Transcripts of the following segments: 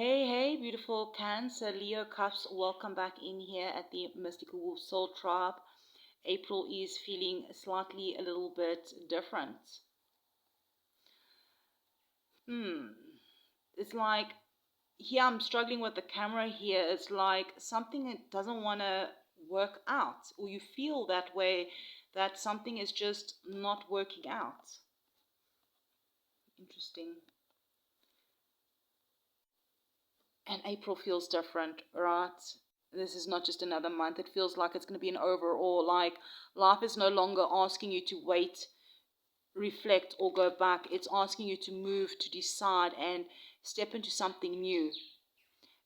Hey, beautiful Cancer, Leo, Cusp. Welcome back in here at the Mystical Wolf Soul Tribe. April is feeling slightly a little bit different. It's like, here I'm struggling with the camera here. It's like something that doesn't want to work out, or you feel that way, that something is just not working out. Interesting. And April feels different, right? This is not just another month. It feels like it's going to be an overall, like life is no longer asking you to wait, reflect, or go back. It's asking you to move, to decide, and step into something new.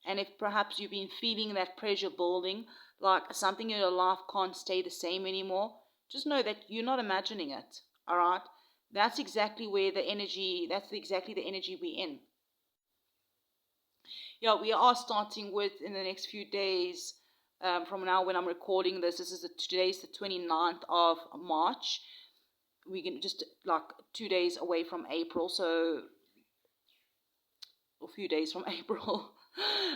And if perhaps you've been feeling that pressure building, like something in your life can't stay the same anymore, just know that you're not imagining it, all right? That's exactly where the energy, exactly the energy we're in. Yeah, we are starting with in the next few days from now when I'm recording this. Today's the 29th of March. We can just like 2 days away from April, so a few days from April.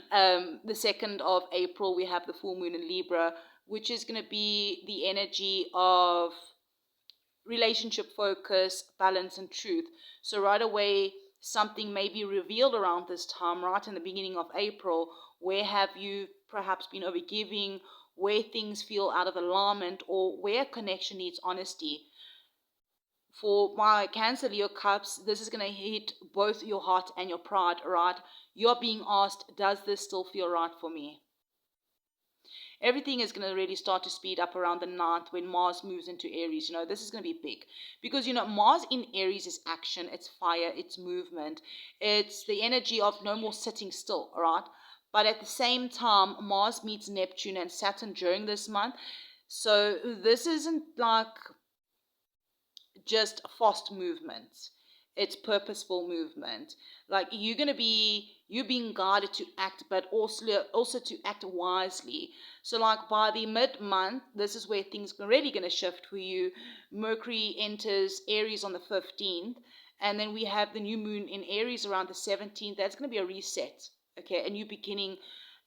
The 2nd of April, we have the full moon in Libra, which is going to be the energy of relationship focus, balance, and truth. So right away, something may be revealed around this time, right in the beginning of April. Where have you perhaps been overgiving? Where things feel out of alignment, or where connection needs honesty? For my Cancer Leo Cups, this is going to hit both your heart and your pride, right? You're being asked, does this still feel right for me? Everything is going to really start to speed up around the 9th when Mars moves into Aries. This is going to be big because, Mars in Aries is action, it's fire, it's movement, it's the energy of no more sitting still, right? But at the same time, Mars meets Neptune and Saturn during this month. So this isn't like just fast movement. It's purposeful movement. Like you're being guided to act, but also to act wisely. So like by the mid-month, this is where things are really going to shift for you. Mercury enters Aries on the 15th, and then we have the new moon in Aries around the 17th. That's going to be a reset, okay, a new beginning.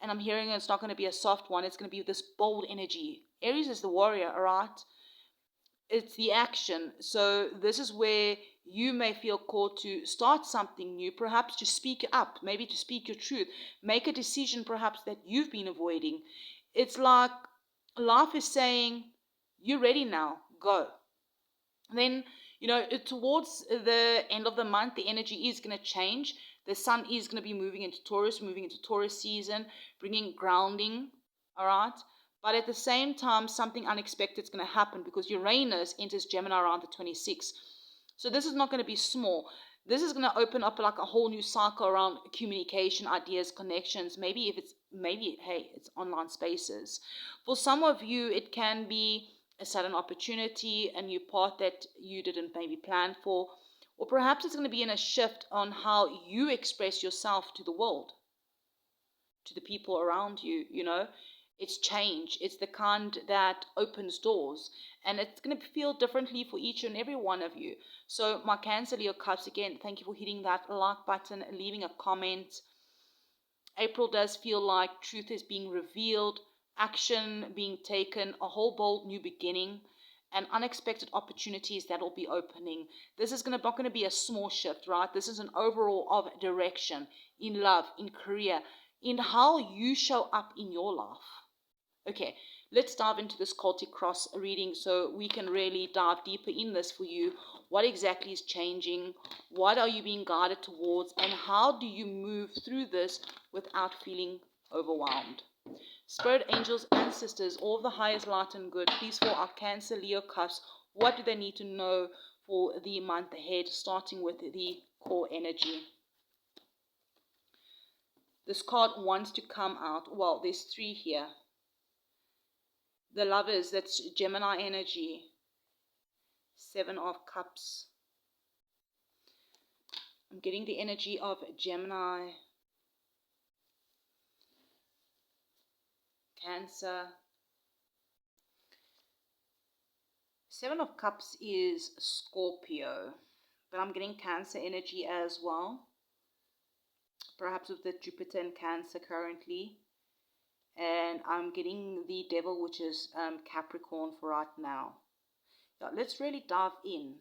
And I'm hearing it's not going to be a soft one. It's going to be this bold energy. Aries is the warrior, all right? It's the action. So this is where you may feel called to start something new, perhaps to speak up, maybe to speak your truth, make a decision perhaps that you've been avoiding. It's like life is saying, you're ready now, go. Then, towards the end of the month, the energy is going to change. The sun is going to be moving into Taurus season, bringing grounding, all right? But at the same time, something unexpected is going to happen because Uranus enters Gemini around the 26th. So this is not going to be small. This is going to open up like a whole new cycle around communication, ideas, connections. Maybe it's online spaces. For some of you, it can be a sudden opportunity, a new path that you didn't maybe plan for, or perhaps it's going to be in a shift on how you express yourself to the world, to the people around you. It's change. It's the kind that opens doors, and it's going to feel differently for each and every one of you. So my Cancer Leo Cups, again, thank you for hitting that like button and leaving a comment. April does feel like truth is being revealed, action being taken, a whole bold new beginning, and unexpected opportunities that will be opening. This is not going to be a small shift, right? This is an overall of direction in love, in career, in how you show up in your life. Okay, let's dive into this Cultic Cross reading so we can really dive deeper in this for you. What exactly is changing? What are you being guided towards? And how do you move through this without feeling overwhelmed? Spirit, angels, and sisters, all of the highest light and good, please for our Cancer, Leo, Cusp, what do they need to know for the month ahead, starting with the core energy? This card wants to come out. Well, there's 3 here. The Lovers, that's Gemini energy. 7 of Cups. I'm getting the energy of Gemini, Cancer. 7 of Cups is Scorpio, but I'm getting Cancer energy as well. perhaps with the Jupiter in Cancer currently. And I'm getting the Devil, which is Capricorn for right now. Yeah, let's really dive in.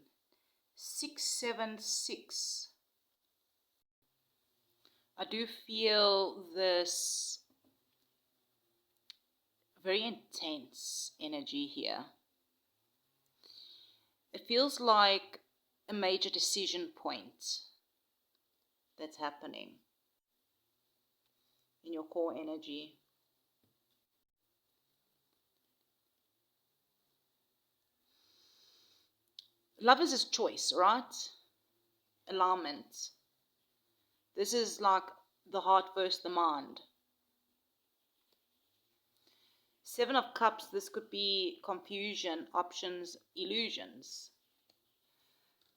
676. I do feel this very intense energy here. It feels like a major decision point that's happening in your core energy. Love is a choice, right? Alignment. This is like the heart versus the mind. Seven of Cups, this could be confusion, options, illusions.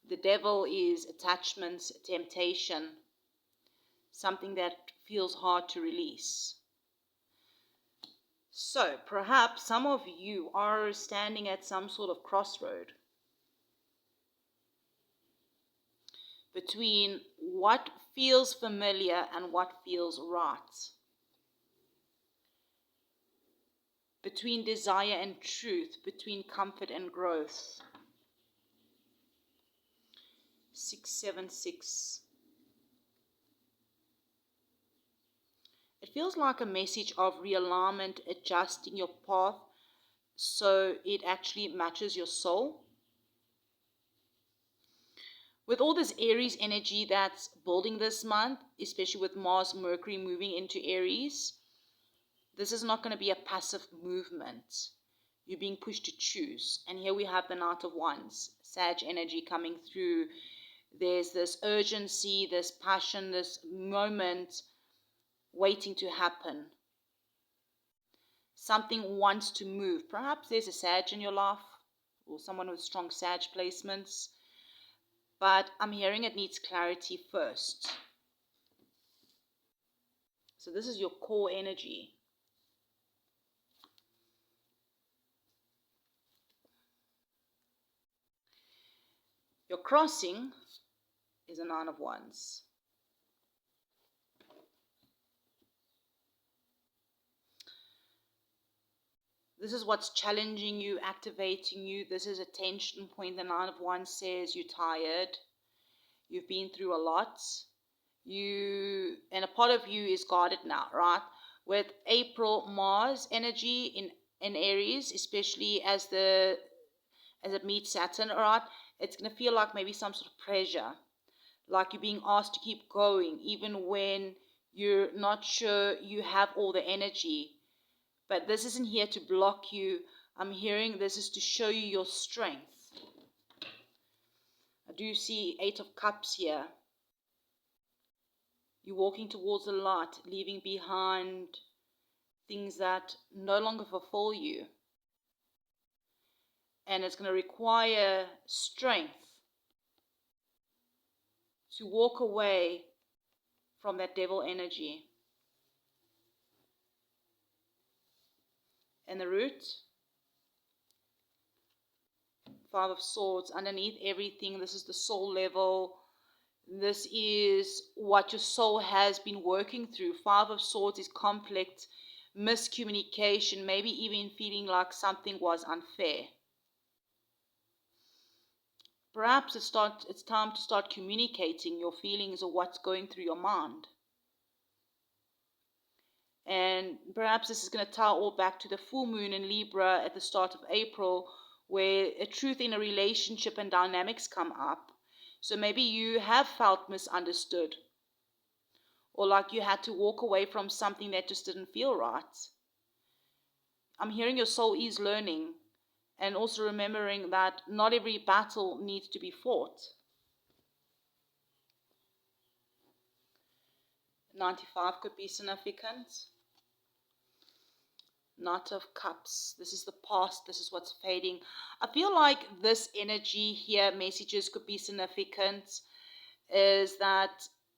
The Devil is attachments, temptation, something that feels hard to release. So perhaps some of you are standing at some sort of crossroad between what feels familiar and what feels right, between desire and truth, between comfort and growth. 676. It feels like a message of realignment, adjusting your path so it actually matches your soul. With all this Aries energy that's building this month, especially with Mars, Mercury moving into Aries, this is not going to be a passive movement. You're being pushed to choose. And here we have the Knight of Wands, Sag energy coming through. There's this urgency, this passion, this moment waiting to happen. Something wants to move. Perhaps there's a Sag in your life or someone with strong Sag placements. But I'm hearing it needs clarity first. So this is your core energy. Your crossing is a Nine of Wands. This is what's challenging you, activating you. This is a tension point. The Nine of Wands says you're tired. You've been through a lot. And a part of you is guarded now, right? With April, Mars energy in Aries, especially as it meets Saturn, right? It's going to feel like maybe some sort of pressure. Like you're being asked to keep going, even when you're not sure you have all the energy. But this isn't here to block you. I'm hearing this is to show you your strength. I do see Eight of Cups here. You're walking towards the light, leaving behind things that no longer fulfill you. And it's going to require strength to walk away from that devil energy. And the root, Five of Swords, underneath everything, this is the soul level. This is what your soul has been working through. Five of Swords is conflict, miscommunication, maybe even feeling like something was unfair. Perhaps it's time to start communicating your feelings or what's going through your mind. And perhaps this is going to tie all back to the full moon in Libra at the start of April, where a truth in a relationship and dynamics come up. So maybe you have felt misunderstood, or like you had to walk away from something that just didn't feel right. I'm hearing your soul is learning, and also remembering that not every battle needs to be fought. 95 could be significant. Knight of Cups. This is the past. This is what's fading. I feel like this energy here, messages could be significant, is that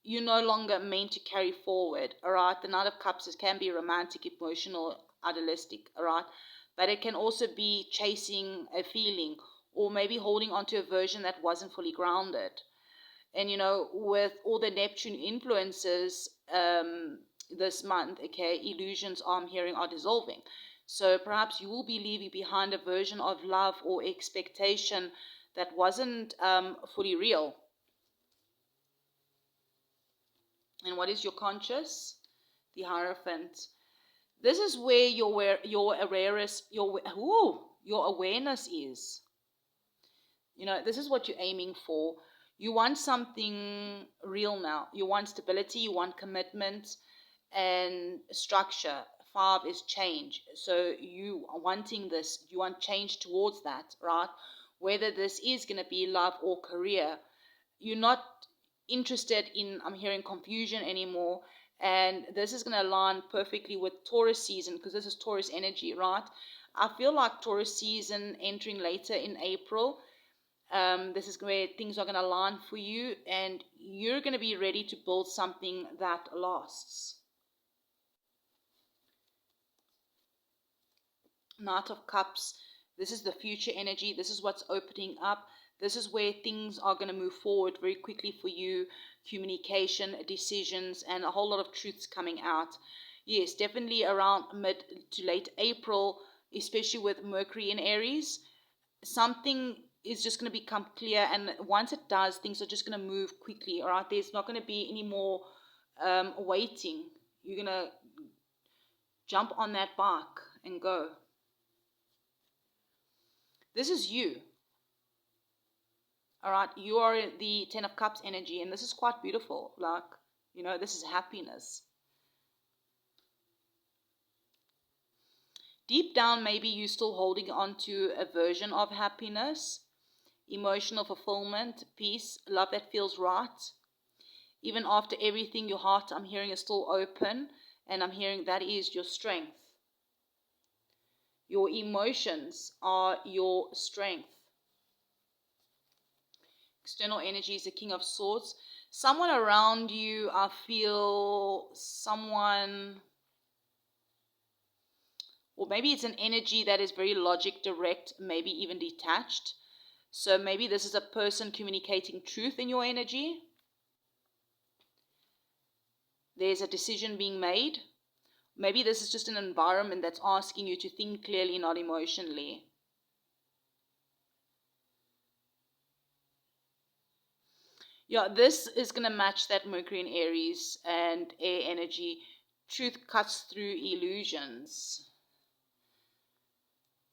you're no longer meant to carry forward, all right? The Knight of Cups can be romantic, emotional, idealistic, all right? But it can also be chasing a feeling or maybe holding on to a version that wasn't fully grounded. And, with all the Neptune influences, this month, okay, illusions I'm hearing are dissolving. So perhaps you will be leaving behind a version of love or expectation that wasn't fully real. And what is your conscious? The Hierophant. This is where your awareness is. This is what you're aiming for. You want something real now. You want stability, you want commitment and structure. 5 is change. So you are wanting this, you want change towards that, right? Whether this is going to be love or career. You're not interested in, I'm hearing, confusion anymore. And this is going to align perfectly with Taurus season, because this is Taurus energy, right? I feel like Taurus season entering later in April. This is where things are going to align for you, and you're going to be ready to build something that lasts. Knight of Cups. This is the future energy. This is what's opening up. This is where things are going to move forward very quickly for you. Communication, decisions, and a whole lot of truths coming out. Yes, definitely around mid to late April, especially with Mercury in Aries. Something is just going to become clear, and once it does, things are just going to move quickly. All right, there's not going to be any more waiting. You're going to jump on that bike and go. This is you. All right, you are the 10 of Cups energy, and this is quite beautiful. Like, this is happiness. Deep down, maybe you're still holding on to a version of happiness, emotional fulfillment, peace, love that feels right. Even after everything, your heart, I'm hearing, is still open, and I'm hearing that is your strength. Your emotions are your strength. External energy is the King of Swords. Someone around you, I feel someone, or maybe it's an energy that is very logic, direct, maybe even detached. So maybe this is a person communicating truth in your energy. There's a decision being made. Maybe this is just an environment that's asking you to think clearly, not emotionally. Yeah, this is going to match that Mercury in Aries and air energy. Truth cuts through illusions.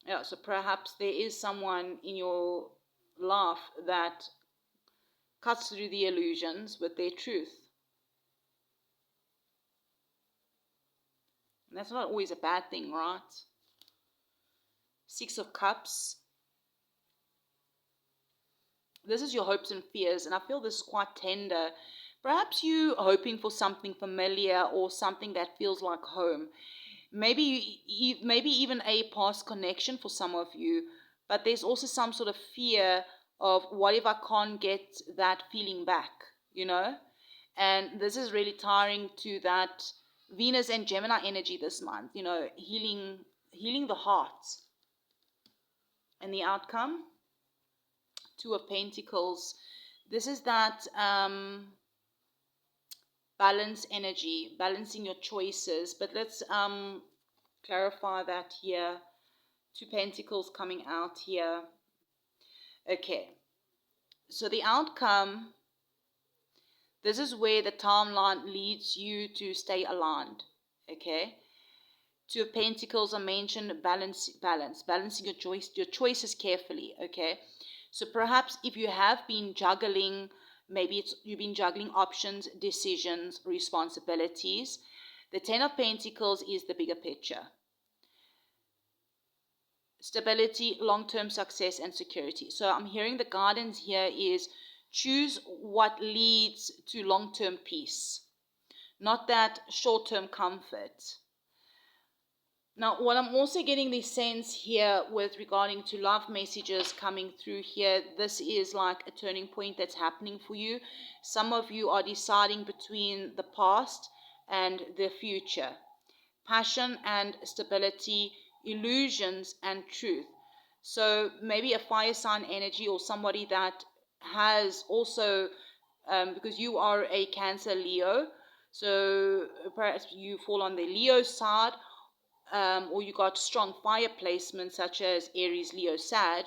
Yeah, so perhaps there is someone in your life that cuts through the illusions with their truth. And that's not always a bad thing, right? 6 of Cups. This is your hopes and fears, and I feel this is quite tender. Perhaps you are hoping for something familiar or something that feels like home. Maybe even a past connection for some of you, but there's also some sort of fear of, what if I can't get that feeling back, And this is really tiring to that Venus and Gemini energy this month, healing the heart. And the outcome, 2 of Pentacles. This is that balance energy, balancing your choices. But let's clarify that here. 2 Pentacles coming out here. Okay. So the outcome, this is where the timeline leads you to stay aligned. Okay. 2 of Pentacles, I mentioned balancing your choices carefully. Okay. So perhaps if you have been juggling, maybe you've been juggling options, decisions, responsibilities. The 10 of Pentacles is the bigger picture. Stability, long-term success, and security. So I'm hearing the guidance here is choose what leads to long-term peace, not that short-term comfort. Now, what I'm also getting the sense here with regarding to love messages coming through here, this is like a turning point that's happening for you. Some of you are deciding between the past and the future. Passion and stability, illusions and truth. So maybe a fire sign energy, or somebody that has also, because you are a Cancer Leo, So perhaps you fall on the Leo side, or you got strong fire placements such as Aries, Leo, Sag.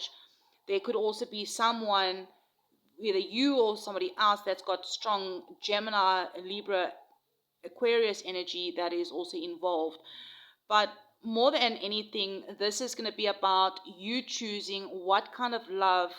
There could also be someone, either you or somebody else, that's got strong Gemini, Libra, Aquarius energy that is also involved. But more than anything, this is going to be about you choosing what kind of love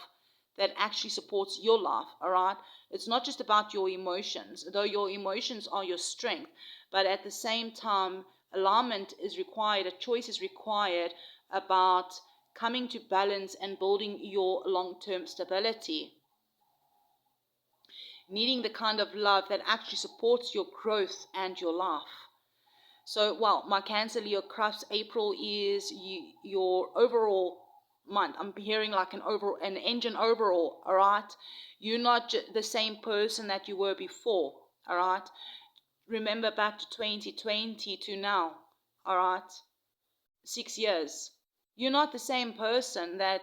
that actually supports your life, all right? It's not just about your emotions, though your emotions are your strength, but at the same time, alignment is required, a choice is required about coming to balance and building your long-term stability. Needing the kind of love that actually supports your growth and your life. So, well, my Cancer, Leo, Cusp, April is your overall month. I'm hearing like an engine overall, all right? You're not the same person that you were before, all right? Remember back to 2020 to now, all right? 6 years. You're not the same person that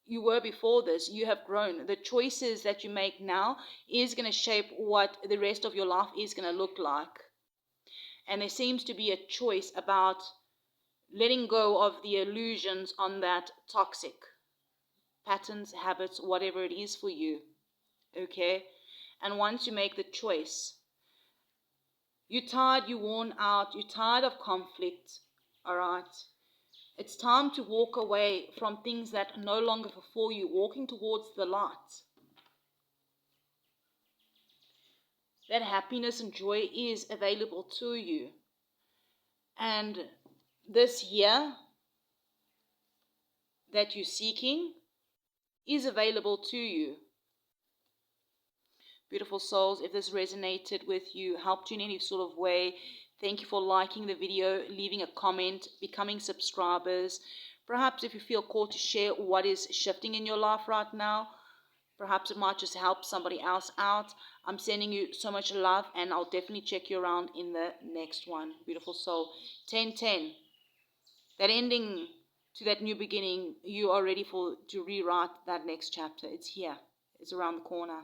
you were before this. You have grown. The choices that you make now is going to shape what the rest of your life is going to look like. And there seems to be a choice about letting go of the illusions on that toxic patterns, habits, whatever it is for you. Okay? And once you make the choice, you're tired, you're worn out, you're tired of conflict, all right? It's time to walk away from things that no longer fulfill you, walking towards the light. That happiness and joy is available to you. And this year that you're seeking is available to you. Beautiful souls, if this resonated with you, helped you in any sort of way, thank you for liking the video, leaving a comment, becoming subscribers. Perhaps if you feel called to share what is shifting in your life right now, perhaps it might just help somebody else out. I'm sending you so much love, and I'll definitely check you around in the next one. Beautiful soul. 10-10. That ending to that new beginning, you are ready to rewrite that next chapter. It's here. It's around the corner.